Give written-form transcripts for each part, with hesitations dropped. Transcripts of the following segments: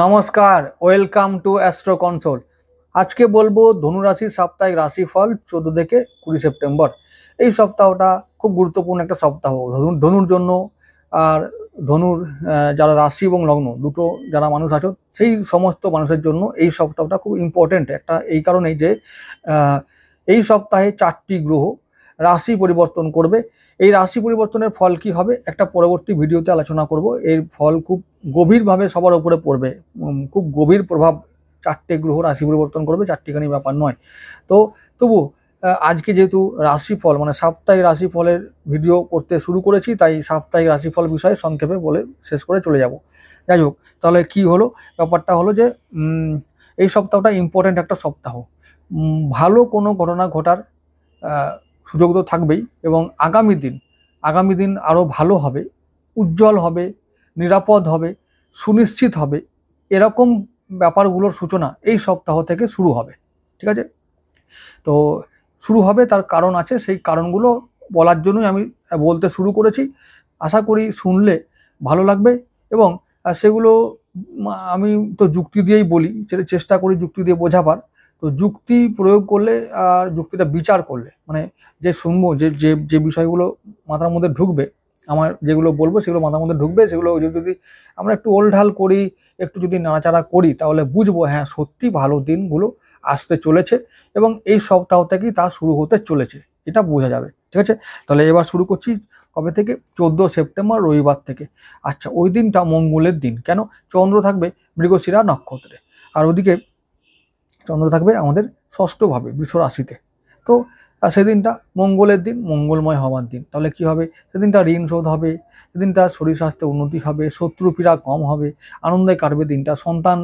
নমস্কার, welcome to astro console. আজকে বলবো ধনুরাশির সাপ্তাহিক রাশিফল 14 থেকে 20 সেপ্টেম্বর। এই সপ্তাহটা খুব গুরুত্বপূর্ণ একটা সপ্তাহ ধনুর জন্য। আর ধনুর যারা রাশি এবং লগ্ন দুটো যারা মানুষ আছো সেই সমস্ত মানুষের জন্য এই সপ্তাহটা খুব ইম্পর্টেন্ট একটা, এই কারণেই যে আহ, এই সপ্তাহে 4টি গ্রহ রাশি পরিবর্তন করবে। এই রাশি পরিবর্তনের ফল কি হবে একটা পরবর্তী ভিডিওতে আলোচনা করব। এর ফল খুব গভীরভাবে সবার উপরে পড়বে, খুব গভীর প্রভাব 4টে গ্রহ রাশি পরিবর্তন করবে, চারটিখানি ব্যাপার নয়। তো তবু আজকে যেহেতু রাশিফল মানে সাপ্তাহিক রাশিফলের ভিডিও করতে শুরু করেছি, তাই সাপ্তাহিক রাশিফল বিষয়ে সংক্ষেপে বলে শেষ করে চলে যাব। যাই হোক, তাহলে কি হলো, ব্যাপারটা হলো যে এই সপ্তাহটা ইম্পর্টেন্ট একটা সপ্তাহ। ভালো কোনো ঘটনা ঘটার সুযোগ তো থাকবেই, এবং আগামী দিন আরও ভালো হবে, উজ্জ্বল হবে, নিরাপদ হবে, সুনিশ্চিত হবে, এরকম ব্যাপারগুলোর সূচনা এই সপ্তাহ থেকে শুরু হবে। ঠিক আছে, তো শুরু হবে, তার কারণ আছে, সেই কারণগুলো বলার জন্যই আমি বলতে শুরু করেছি। আশা করি শুনলে ভালো লাগবে, এবং সেগুলো আমি তো যুক্তি দিয়েই বলি, চেষ্টা করি যুক্তি দিয়ে বোঝাবার। তো যুক্তি প্রয়োগ করলে আর যুক্তিটা বিচার করলে মানে যে শুনবো, যে যে যে বিষয়গুলো মাথার মধ্যে ঢুকবে, আমার যেগুলো বলবো সেগুলো মাথার মধ্যে ঢুকবে, সেগুলো যদি আমরা একটু ওলঢাল করি, একটু যদি নাড়াচাড়া করি, তাহলে বুঝবো হ্যাঁ সত্যি ভালো দিনগুলো আসতে চলেছে, এবং এই সপ্তাহ থেকেই তা শুরু হতে চলেছে, এটা বোঝা যাবে। ঠিক আছে, তাহলে এবার শুরু করছি কবে থেকে? 14 সেপ্টেম্বর রবিবার থেকে। আচ্ছা, ওই দিনটা মঙ্গলের দিন। কেন? চন্দ্র থাকবে মৃগশিরা নক্ষত্রে, আর ওদিকে চন্দ্র থাকবে আমাদের ষষ্ঠভাবে বৃষ রাশিতে। তো সেদিনটা মঙ্গলের দিন, মঙ্গলময় হওয়ার দিন। তাহলে কি হবে? সেদিনটা ঋণ শোধ হবে, সেদিনটা শরীর স্বাস্থ্যে উন্নতি হবে, শত্রু পীড়া কম হবে, আনন্দে কাটবে দিনটা, সন্তান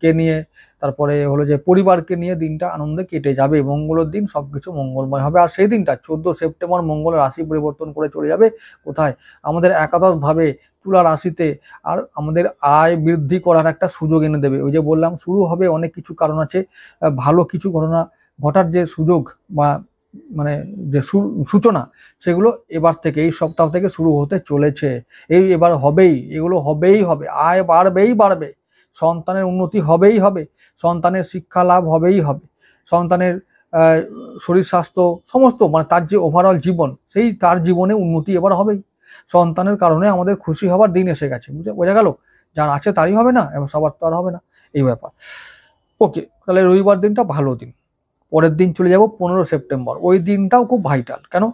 কে নিয়ে, তারপরে হলো যে পরিবারকে নিয়ে দিনটা আনন্দে কেটে যাবে। মঙ্গলের দিন সবকিছু মঙ্গলময় হবে। আর সেই দিনটা 14 সেপ্টেম্বর মঙ্গল রাশি পরিবর্তন করে চলে যাবে কোথায়? আমাদের একাদশভাবে তুলা রাশিতে। আর আমাদের আয় বৃদ্ধি করার একটা সুযোগ এনে দেবে। ওই যে বললাম শুরু হবে, অনেক কিছু কারণ আছে, ভালো কিছু ঘটনা ঘটার যে সুযোগ বা মানে যে সূচনা, সেগুলো এবার থেকে এই সপ্তাহ থেকে শুরু হতে চলেছে। এবার হবেই, এগুলো হবেই হবে, আয় বাড়বে, সন্তানের উন্নতি হবেই হবে, সন্তানের শিক্ষা লাভ হবেই হবে, সন্তানের শরীর স্বাস্থ্য সমস্ত মানে তার যে ওভারঅল জীবন, সেই তার জীবনে উন্নতি এবার হবেই। সন্তানের কারণে আমাদের খুশি হবার দিন এসে গেছে, বোঝা গেল? যার আছে তারই হবে না, এবং সবার তো আর হবে না, এই ব্যাপার। ওকে, তাহলে রবিবার দিনটা ভালো দিন। পরের দিন চলে যাব 15 সেপ্টেম্বর। ওই দিনটাও খুব ভাইটাল। কেন?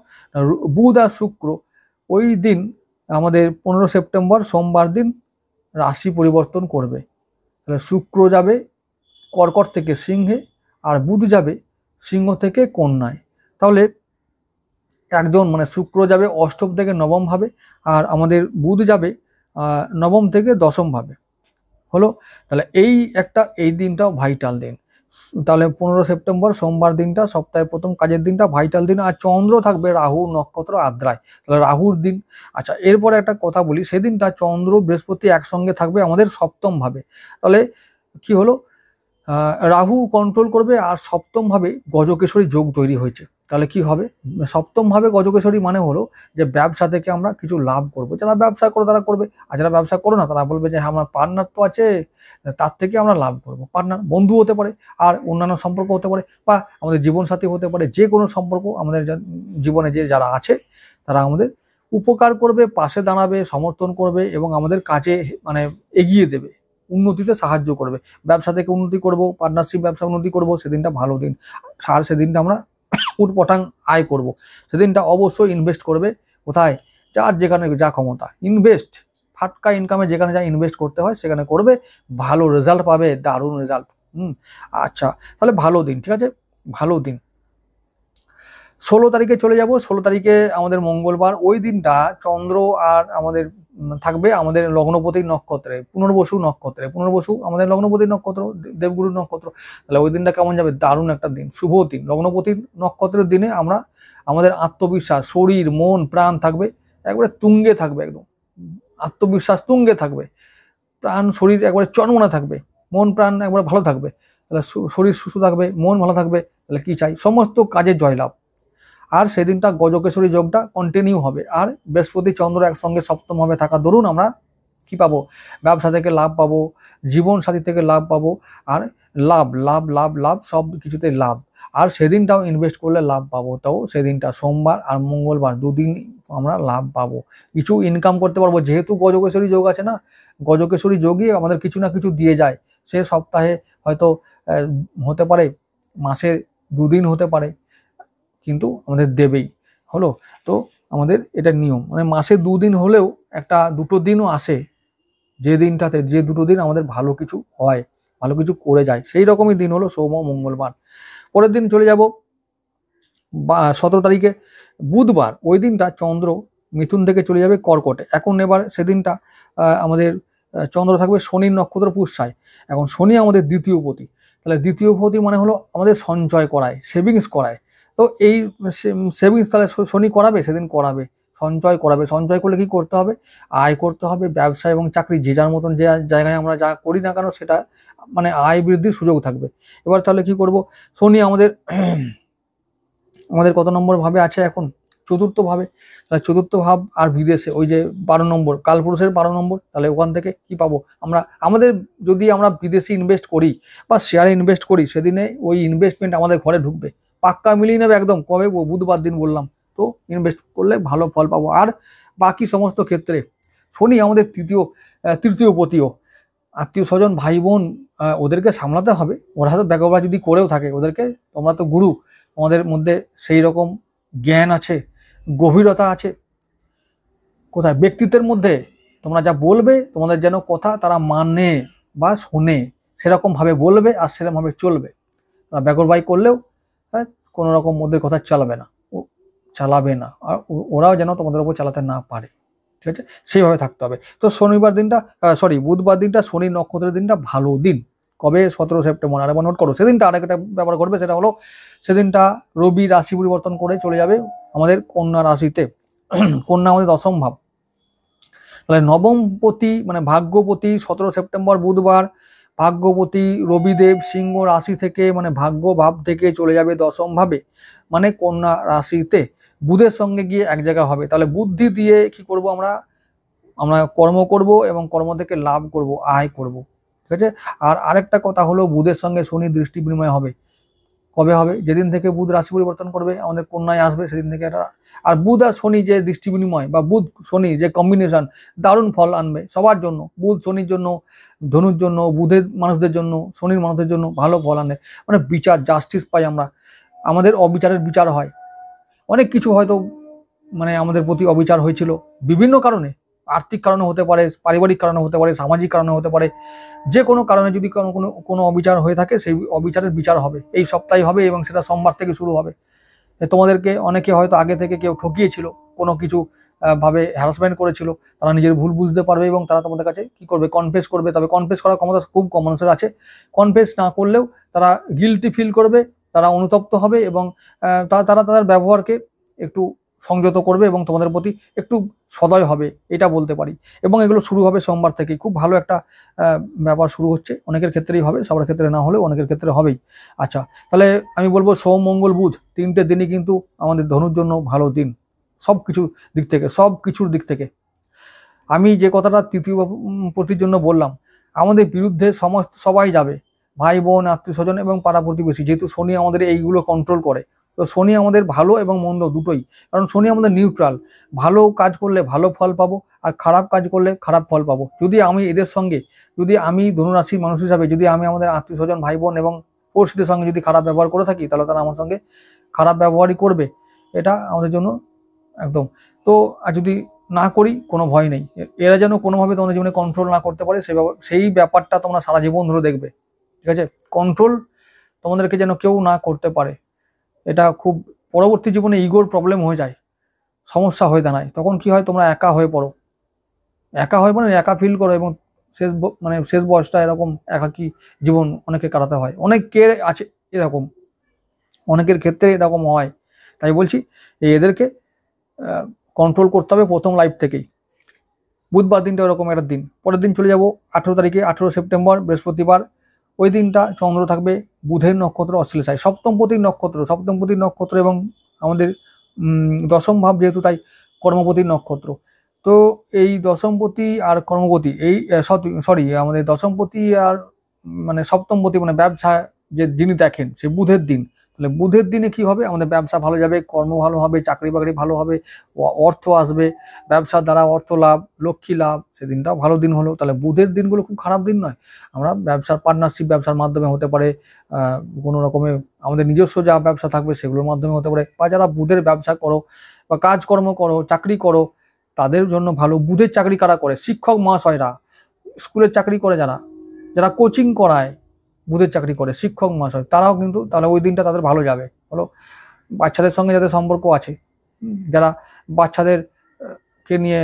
বুধ আর শুক্র ওই দিন আমাদের 15 সেপ্টেম্বর সোমবার দিন রাশি পরিবর্তন করবে। তাহলে শুক্র যাবে কর্কট থেকে সিংহে, আর বুধ যাবে সিংহ থেকে কন্যায়। তাহলে একজন মানে শুক্র যাবে অষ্টম থেকে নবম ভাবে, আর আমাদের বুধ যাবে নবম থেকে দশম ভাবে। হলো, তাহলে এই দিনটাও ভাইটাল দিন। তাহলে 15 সেপ্টেম্বর সোমবার দিনটা সপ্তাহের প্রথম কাজের দিনটা ভাইটাল দিন। আর চন্দ্র থাকবে রাহু নক্ষত্র আদ্রায়, তাহলে রাহুর দিন। আচ্ছা, এরপরে একটা কথা বলি, সেদিনটা চন্দ্র বৃহস্পতি একসঙ্গে থাকবে আমাদের সপ্তম ভাবে। তাহলে কি হলো, রাহু কন্ট্রোল করবে, আর সপ্তম ভাবে গজকেশরী যোগ তৈরি হয়েছে। তাহলে কি হবে? সপ্তম ভাবে গজকেশরী মানে হলো যে ব্যবসা থেকে আমরা কিছু লাভ করবো। যারা ব্যবসা করো তারা করবে, আর যারা ব্যবসা করো না তারা বলবে যে হ্যাঁ আমার পার্টনার তো আছে, তার থেকে আমরা লাভ করবো। পার্টনার বন্ধু হতে পারে, আর অন্যান্য সম্পর্ক হতে পারে, বা আমাদের জীবনসাথী হতে পারে। যে কোনো সম্পর্ক আমাদের জীবনে যে যারা আছে তারা আমাদের উপকার করবে, পাশে দাঁড়াবে, সমর্থন করবে, এবং আমাদের কাজে মানে এগিয়ে দেবে, উন্নতিতে সাহায্য করবে। ব্যবসা থেকে উন্নতি করব, পার্টনারশিপ ব্যবসা উন্নতি করব, সেদিনটা ভালো দিন। আর সেদিনটা আমরা উটপটাং আয় করব। সেদিনটা অবশ্যই ইনভেস্ট করবে। কোথায়? যার যেখানে যা ক্ষমতা, ইনভেস্ট, ফাটকা ইনকামে যেখানে যা ইনভেস্ট করতে হয় সেখানে করবে, ভালো রেজাল্ট পাবে, দারুণ রেজাল্ট। আচ্ছা, তাহলে ভালো দিন। ঠিক আছে, ভালো দিন। 16 তারিখে চলে যাব। 16 তারিখে আমাদের মঙ্গলবার। ওই দিনটা চন্দ্র আর আমাদের থাকবে আমাদের লগ্নপতির নক্ষত্রে, পুনর্বসু নক্ষত্রে। পুনর্বসু আমাদের লগ্নপতির নক্ষত্র, দেবগুরুর নক্ষত্র। তাহলে ওই দিনটা কেমন যাবে? দারুণ একটা দিন, শুভ দিন। লগ্নপতির নক্ষত্রের দিনে আমরা আমাদের আত্মবিশ্বাস, শরীর মন প্রাণ থাকবে একবারে তুঙ্গে থাকবে, একদম আত্মবিশ্বাস তুঙ্গে থাকবে, প্রাণ শরীর একবারে চনমনে থাকবে, মন প্রাণ একবারে ভালো থাকবে। তাহলে শরীর সুস্থ থাকবে, মন ভালো থাকবে, তাহলে কি চাই? সমস্ত কাজে জয়লাভ। আর সেদিনটা গজকেশরী যোগটা কন্টিনিউ হবে। আর বৃহস্পতি চন্দ্র একসঙ্গে সপ্তম ভাবে থাকা দরুন আমরা কি পাবো? ব্যবসা থেকে লাভ পাবো, জীবন সাথী থেকে লাভ পাবো, আর লাভ লাভ লাভ লাভ সব কিছুতে লাভ। আর সেদিনটাও ইনভেস্ট করলে লাভ পাবো, তাও সেদিনটা সোমবার আর মঙ্গলবার দুদিন আমরা লাভ পাবো, কিছু ইনকাম করতে পারবো। যেহেতু গজকেশ্বরী যোগ আছে না, গজকেশ্বরী যোগই আমাদের কিছু না কিছু দিয়ে যায়। সে সপ্তাহে হয়তো হতে পারে, মাসে দুদিন হতে পারে, কিন্তু আমাদের দেবেই। হলো তো আমাদের এটা নিয়ম, মানে মাসে দুদিন হলেও একটা দুটো দিনও আসে যে দিনটাতে, যে দুটো দিন আমাদের ভালো কিছু হয়, ভালো কিছু করে যায়, সেই রকমই দিন হলো সোম ও মঙ্গলবার। পরের দিন চলে যাব 17 তারিখে বুধবার। ওই দিনটা চন্দ্র মিথুন থেকে চলে যাবে কর্কটে। এখন এবার সেদিনটা আমাদের চন্দ্র থাকবে শনির নক্ষত্র পুষ্যায়। এখন শনি আমাদের দ্বিতীয় পতি, তাহলে দ্বিতীয় পতি মানে হলো আমাদের সঞ্চয় করায়, সেভিংস করায়। তো এই সেভিংস তাহলে শনি করাবে, সেদিন করাবে, সঞ্চয় করাবে। সঞ্চয় করলে কি করতে হবে? আয় করতে হবে। ব্যবসা এবং চাকরি যে যার মতন যে জায়গায় আমরা যা করি না কেন, সেটা মানে আয় বৃদ্ধির সুযোগ থাকবে। এবার তাহলে কি করব? শনি আমাদের কত নম্বর ভাবে আছে এখন? চতুর্থ ভাবে। তাহলে চতুর্থ ভাব আর বিদেশে ওই যে 12 নম্বর, কালপুরুষের 12 নম্বর, তাহলে ওখান থেকে কি পাবো আমরা? আমাদের যদি আমরা বিদেশে ইনভেস্ট করি বা শেয়ারে ইনভেস্ট করি, সেদিনে ওই ইনভেস্টমেন্ট আমাদের ঘরে ঢুকবে, পাক্কা মিলিয়ে নেবে একদম। কবে? বুধবার দিন বললাম তো, ইনভেস্ট করলে ভালো ফল পাবো। আর বাকি সমস্ত ক্ষেত্রে শনি আমাদের তৃতীয় পতিও, আত্মীয় স্বজন ভাই বোন ওদেরকে সামলাতে হবে। ওরা হয়তো ব্যাকওভার যদি করেও থাকে, ওদেরকে, তোমরা তো গুরু, তোমাদের মধ্যে সেই রকম জ্ঞান আছে, গভীরতা আছে, কোথায় ব্যক্তিত্বের মধ্যে তোমরা যা বলবে, তোমাদের যেন কথা তারা মানে বা শোনে, সেরকম ভাবে বলবে আর সেরকম ভাবে চলবে। ব্যাকওভার করলেও কোনো রকম মধ্যে কথা চালাবে না, আর ওরাও যেন তোমাদের উপর চালাতে না পারে, ঠিক আছে? সেইভাবে থাকতে হবে। তো বুধবার দিনটা শনি নক্ষত্রের দিনটা ভালো দিন। কবে? 17 সেপ্টেম্বর। আরেকবার নোট করো। সেদিনটা আরেকটা ব্যাপার করবে, সেটা হলো সেদিনটা রবি রাশি পরিবর্তন করে চলে যাবে আমাদের কন্যা রাশিতে। কন্যা আমাদের দশম ভাব, তাহলে নবমপতি মানে ভাগ্যপতি 17 সেপ্টেম্বর বুধবার ভাগ্যপতি রবিদেব সিংহ রাশি থেকে মানে ভাগ্য ভাব থেকে চলে যাবে দশম ভাবে, মানে কন্যা রাশিতে বুধের সঙ্গে গিয়ে এক জায়গা হবে। তাহলে বুদ্ধি দিয়ে কি করব? আমরা কর্ম করব এবং কর্ম থেকে লাভ করব, আয় করব, ঠিক আছে? আর আরেকটা কথা হলো, বুধের সঙ্গে শনি দৃষ্টি বিনিময় হবে। কবে হবে? যেদিন থেকে বুধ রাশি পরিবর্তন করবে আমাদের কন্যায় আসবে, সেদিন থেকে এটা। আর বুধ আর শনি যে দৃষ্টি বিনিময় বা বুধ শনি যে কম্বিনেশন, দারুণ ফল আনবে সবার জন্য। বুধ শনির জন্য, ধনুর জন্য, বুধের মানুষদের জন্য, শনির মানুষদের জন্য ভালো ফল আনে। মানে বিচার, জাস্টিস পাই আমরা, আমাদের অবিচারের বিচার হয়। অনেক কিছু হয়তো মানে আমাদের প্রতি অবিচার হয়েছিল বিভিন্ন কারণে, আর্থিক কারণে হতে পারে, পারিবারিক কারণে হতে পারে, সামাজিক কারণে হতে পারে, যে কোনো কারণে যদি কোনো অবিচার হয়ে থাকে, সেই অবিচারের বিচার হবে এই সপ্তাহে হবে, এবং সেটা সোমবার থেকে শুরু হবে। তোমাদেরকে অনেকে হয়তো আগে থেকে কেউ ঠকিয়েছিল, কোনো কিছু ভাবে হ্যারাসমেন্ট করেছিল, তারা নিজের ভুল বুঝতে পারবে এবং তারা তোমাদের কাছে কি করবে? কনফেস করবে। তবে কনফেস করার ক্ষমতা খুব কম মানুষের আছে। কনফেস না করলেও তারা গিল্টি ফিল করবে, তারা অনুতপ্ত হবে এবং তারা তাদের ব্যবহারকে একটু সংযত করবে এবং তোমাদের প্রতি একটু সদয় হবে, এটা বলতে পারি। এবং এগুলো শুরু হবে সোমবার থেকেই। খুব ভালো একটা ব্যাপার শুরু হচ্ছে, অনেকের ক্ষেত্রেই হবে, সবার ক্ষেত্রে না হলেও অনেকের ক্ষেত্রে হবেই। আচ্ছা, তাহলে আমি বলবো সোম মঙ্গল বুধ তিনটে দিনই কিন্তু আমাদের ধনুর জন্য ভালো দিন, সব কিছুর দিক থেকে। আমি যে কথাটা তৃতীয় পতির জন্য বললাম, আমাদের বিরুদ্ধে সবাই যাবে, ভাই বোন, আত্মীয় স্বজন এবং পাড়া প্রতিবেশী, যেহেতু শনি আমাদের এইগুলো কন্ট্রোল করে। তো শনি আমাদের ভালো এবং মন্দ দুটোই, কারণ শনি আমাদের নিউট্রাল। ভালো কাজ করলে ভালো ফল পাবো, আর খারাপ কাজ করলে খারাপ ফল পাবো। যদি আমি এদের সঙ্গে, যদি আমি ধনুরাশির মানুষ হিসাবে, যদি আমি আমাদের আত্মীয় স্বজন ভাই বোন এবং পড়শিদের সঙ্গে যদি খারাপ ব্যবহার করে থাকি, তাহলে তারা আমার সঙ্গে খারাপ ব্যবহারই করবে, এটা আমাদের জন্য একদম। তো আর যদি না করি, কোনো ভয় নেই, এরা যেন কোনোভাবে তোমাদের জীবনে কন্ট্রোল না করতে পারে, সেই ব্যাপারটা তোমরা সারা জীবন ধরে দেখবে, ঠিক আছে? কন্ট্রোল তোমাদেরকে যেন কেউ না করতে পারে, এটা খুব পরবর্তী জীবনে ইগোর প্রবলেম হয়ে যায়, সমস্যা হয়ে দাঁড়ায়। তখন কি হয়? তোমরা একা হয়ে পড়ো, মানে একা ফিল করো, এবং শেষ বয়সটা এরকম একাকী জীবন অনেকে কাটাতে হয়। অনেকের আছে এরকম, অনেকের ক্ষেত্রে এরকম হয়। তাই বলছি এদেরকে কন্ট্রোল করতে হবে প্রথম লাইফ থেকেই। বুধবার দিনটা ওরকম একটা দিন। পরের দিন চলে যাব 18 তারিখে, 18 সেপ্টেম্বর বৃহস্পতিবার। ওই দিনটা চন্দ্র থাকবে বুধের নক্ষত্র অশ্লেষায়, সপ্তমপতির নক্ষত্র এবং আমাদের দশম ভাব যেহেতু, তাই কর্মপতির নক্ষত্র। তো এই দশমপতি আর কর্মপতি এই সরি আমাদের দশমপতি আর মানে সপ্তমপতি মানে ব্যবসা যে যিনি দেখেন সে বুধের দিন, তাহলে বুধের দিনে কি হবে, আমাদের ব্যবসা ভালো যাবে, কর্ম ভালো হবে, চাকরি বাকরি ভালো হবে, অর্থ আসবে, ব্যবসার দ্বারা অর্থ লাভ, লক্ষ্মী লাভ, সেদিনটাও ভালো দিন হলো। তাহলে বুধের দিনগুলো খুব খারাপ দিন নয়। আমরা ব্যবসার পার্টনারশিপ ব্যবসার মাধ্যমে হতে পারে, কোনো রকমের আমাদের নিজস্ব যা ব্যবসা থাকবে সেগুলোর মাধ্যমে হতে পারে, বা যারা বুধের ব্যবসা করো বা কাজকর্ম করো, চাকরি করো, তাদের জন্য ভালো। বুধের চাকরি কারা করে, শিক্ষক মহাশয়রা, স্কুলের চাকরি করে যারা, যারা কোচিং করায়, বুধের চাকরি করে শিক্ষক মহাশয়, তারাও কিন্তু তাহলে ওই দিনটা তাদের ভালো যাবে। হলো বাচ্চাদের সঙ্গে যাদের সম্পর্ক আছে, যারা বাচ্চাদের কে নিয়ে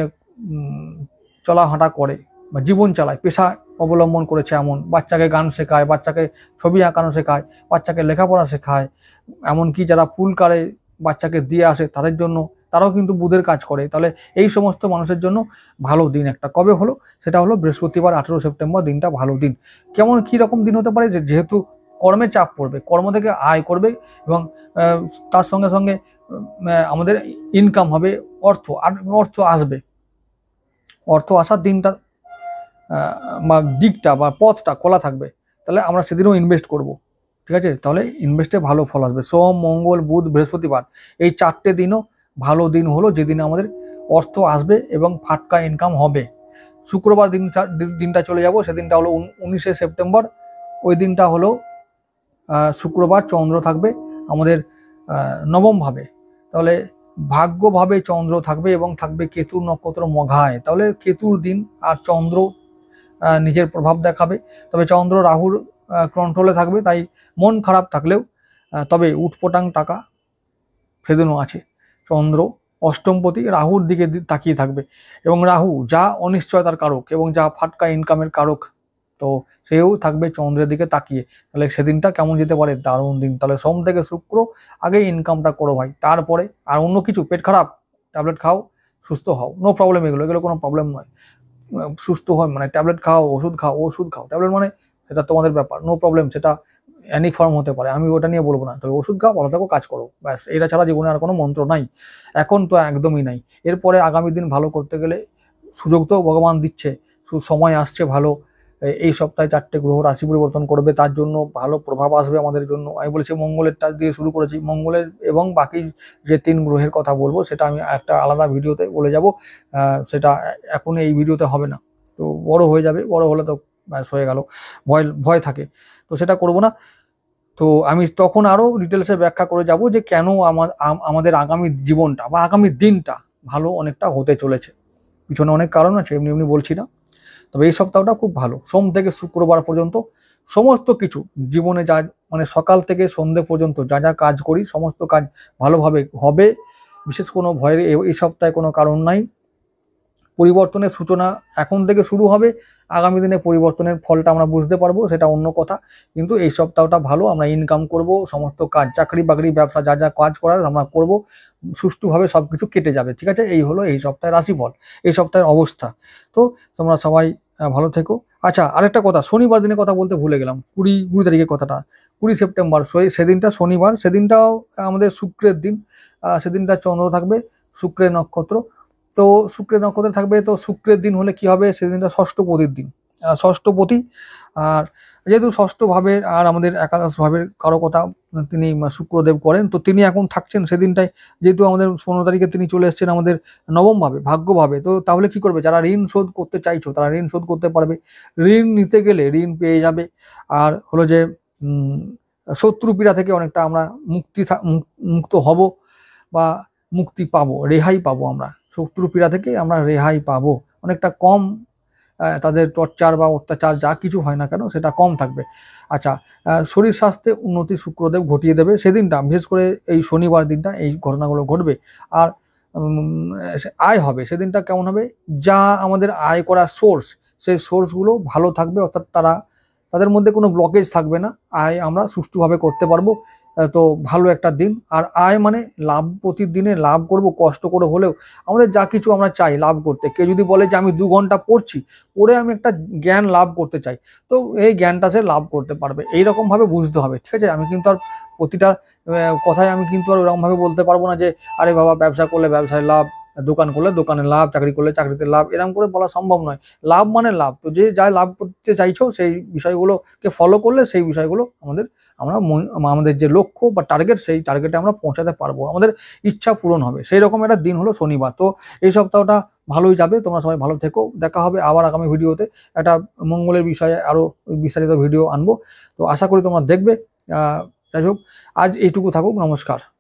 চলা হাঁটা করে বা জীবন চালায়, পেশা অবলম্বন করেছে, এমন বাচ্চাকে গান শেখায়, বাচ্চাকে ছবি আঁকানো শেখায়, বাচ্চাকে লেখাপড়া শেখায়, এমনকি যারা ফুল কারে বাচ্চাকে দিয়ে আসে তাদের জন্য, তারাও কিন্তু বুধের কাজ করে। তাহলে এই সমস্ত মানুষের জন্য ভালো দিন একটা কবে হলো, সেটা হলো বৃহস্পতিবার 18 সেপ্টেম্বর, দিনটা ভালো দিন। কেমন কি রকম দিন হতে পারে, যেহেতু কর্মে চাপ পড়বে, কর্ম থেকে আয় করবে এবং তার সঙ্গে সঙ্গে আমাদের ইনকাম হবে, অর্থ আসবে, অর্থ আসার দিনটা বা দিকটা বা পথটা খোলা থাকবে, তাহলে আমরা সেদিনও ইনভেস্ট করব। ঠিক আছে, তাহলে ইনভেস্টে ভালো ফল আসবে। সোম, মঙ্গল, বুধ, বৃহস্পতিবার এই 4টে দিনও ভালো দিন হলো, যেদিনে আমাদের অর্থ আসবে এবং ফাটকা ইনকাম হবে। শুক্রবার দিনটা চলে যাব, সেদিনটা হলো 19 সেপ্টেম্বর। ওই দিনটা হলো শুক্রবার, চন্দ্র থাকবে আমাদের নবম ভাবে, তাহলে ভাগ্যভাবে চন্দ্র থাকবে এবং থাকবে কেতুর নক্ষত্র মঘায়, তাহলে কেতুর দিন আর চন্দ্র নিজের প্রভাব দেখাবে। তবে চন্দ্র রাহুর কন্ট্রোলে থাকবে, তাই মন খারাপ থাকলেও তবে উটপটাং টাকা সেদিনও আছে। চন্দ্র অষ্টমপতি রাহুর দিকে তাকিয়ে থাকবে এবং রাহু যা অনিশ্চয়তার কারক এবং যা ফাটকা ইনকামের কারক, তো সেও থাকবে চন্দ্রের দিকে তাকিয়ে। তাহলে সেদিনটা কেমন যেতে পারে, দারুণ দিন। তাহলে সোম থেকে শুক্র আগে ইনকামটা করো ভাই, তারপরে আর অন্য কিছু, পেট খারাপ ট্যাবলেট খাও, সুস্থ হও, নো প্রবলেম, এগুলো কোনো প্রবলেম নয়। সুস্থ হয় মানে ট্যাবলেট খাও, ওষুধ খাও, ট্যাবলেট মানে সেটা তোমাদের ব্যাপার, নো প্রবলেম, সেটা অ্যানি ফর্ম হতে পারে, আমি ওটা নিয়ে বলবো না। তবে ওষুধ খাও, ভালো থাকো, কাজ করো, ব্যাস, এটা ছাড়া জীবনে আর কোনো মন্ত্র নাই, এখন তো একদমই নাই। এরপরে আগামী দিন ভালো করতে গেলে সুযোগ তো ভগবান দিচ্ছে, সময় আসছে ভালো। এই সপ্তাহে 4টে গ্রহ রাশি পরিবর্তন করবে, তার জন্য ভালো প্রভাব আসবে আমাদের জন্য। আমি বলেছি মঙ্গলেরটা দিয়ে শুরু করেছি, মঙ্গলের এবং বাকি যে 3 গ্রহের কথা বলবো সেটা আমি একটা আলাদা ভিডিওতে বলে যাব, সেটা এখন এই ভিডিওতে হবে না, তো বড় হয়ে যাবে, বড় হলে তো ব্যাস হয়ে গেল, ভয় থাকে, তো সেটা করব না। তো আমি তখন আরো ডিটেলসে ব্যাখ্যা করে যাব যে কেন আমাদের আগামী জীবনটা বা আগামী দিনটা ভালো অনেকটা হতে চলেছে। পিছনে অনেক কারণ আছে, এমনি এমনি বলছি না। তবে এই সপ্তাহটা খুব ভালো, সোম থেকে শুক্রবার পর্যন্ত সমস্ত কিছু জীবনে যা মানে সকাল থেকে সন্ধে পর্যন্ত যা যা কাজ করি সমস্ত কাজ ভালোভাবে হবে, বিশেষ কোনো ভয়ের এই সপ্তাহে কোনো কারণ নাই। পরিবর্তনের সূচনা এখন থেকে শুরু হবে, আগামী দিনে পরিবর্তনের ফলটা আমরা বুঝতে পারবো, সেটা অন্য কথা। কিন্তু এই সপ্তাহটা ভালো, আমরা ইনকাম করব, সমস্ত কাজ, চাকরি বাকরি, ব্যবসা, যা যা কাজ করার আমরা করব, সুষ্ঠুভাবে সবকিছু কেটে যাবে। ঠিক আছে, এই হলো এই সপ্তাহের রাশিফল, এই সপ্তাহের অবস্থা। তো তোমরা সবাই ভালো থেকো। আচ্ছা, আরেকটা কথা, শনিবার দিনের কথা বলতে ভুলে গেলাম, 20 তারিখের কথাটা, 20 সেপ্টেম্বর, সেদিনটা শনিবার, সেদিনটাও আমাদের শুক্রের দিন, সেদিনটা চন্দ্র থাকবে শুক্রের নক্ষত্র, তো শুক্রের নক্ষত্রে থাকবে, তো শুক্রের দিন হলে কি হবে, সেদিনটা ষষ্ঠপতির দিন, ষষ্ঠপতি। আর যেহেতু ষষ্ঠ ভাবের আর আমাদের একাদশ ভাবের কারো কথা তিনি শুক্রদেব করেন, তো তিনি এখন থাকছেন সেদিনটায়, যেহেতু আমাদের 15 তারিখে তিনি চলে এসেছেন আমাদের নবম ভাবে, ভাগ্যভাবে, তো তাহলে কি করবে, যারা ঋণ শোধ করতে চাইছো তারা ঋণ শোধ করতে পারবে, ঋণ নিতে গেলে ঋণ পেয়ে যাবে। আর হলো যে শত্রু পীড়া থেকে অনেকটা আমরা মুক্ত হব বা মুক্তি পাবো, রেহাই পাবো, আমরা শত্রু পীড়া থেকে আমরা রেহাই পাবো, অনেকটা কম, তাদের টর্চার বা অত্যাচার যা কিছু হয় না কেন সেটা কম থাকবে। আচ্ছা, শরীর স্বাস্থ্যে উন্নতি শুক্রদেব ঘটিয়ে দেবে সেদিনটা, বিশেষ করে এই শনিবার দিনটা এই ঘটনাগুলো ঘটবে। আর আয় হবে সেদিনটা কেমন হবে, যা আমাদের আয় করার সোর্স, সেই সোর্সগুলো ভালো থাকবে, অর্থাৎ তাদের মধ্যে কোনো ব্লকেজ থাকবে না, আয় আমরা সুষ্ঠুভাবে করতে পারবো। তো ভালো একটা দিন। আর আয় মানে লাভ, প্রতিদিনে লাভ করব, কষ্ট করে হলেও আমাদের যা কিছু আমরা চাই লাভ করতে। কেউ যদি বলে যে আমি 2 ঘন্টা পড়ছি, পড়ে আমি একটা জ্ঞান লাভ করতে চাই, তো এই জ্ঞানটা সে লাভ করতে পারবে, এইরকমভাবে বুঝতে হবে। ঠিক আছে, আমি কিন্তু আর প্রতিটা কথায় আমি কিন্তু আর ওরকমভাবে বলতে পারবো না যে আরে বাবা ব্যবসা করলে ব্যবসায় লাভ, দোকান করলে দোকানে লাভ, চাকরি করলে চাকরিতে লাভ, এরকম করে বলা সম্ভব নয়। লাভ মানে লাভ, তো যে যা লাভ করতে চাইছো সেই বিষয়গুলোকে ফলো করলে সেই বিষয়গুলো আমাদের যে লক্ষ্য বা টার্গেট, সেই টার্গেটে আমরা পৌঁছাতে পারবো, আমাদের ইচ্ছা পূরণ হবে। সেই রকম একটা দিন হলো শনিবার। তো এই সপ্তাহটা ভালোই যাবে, তোমরা সবাই ভালো থেকো। দেখা হবে আবার আগামী ভিডিওতে, একটা মঙ্গলের বিষয়ে আরো বিস্তারিত ভিডিও আনবো। তো আশা করি তোমরা দেখবে। যাই হোক, আজ এইটুকু থাকুক, নমস্কার।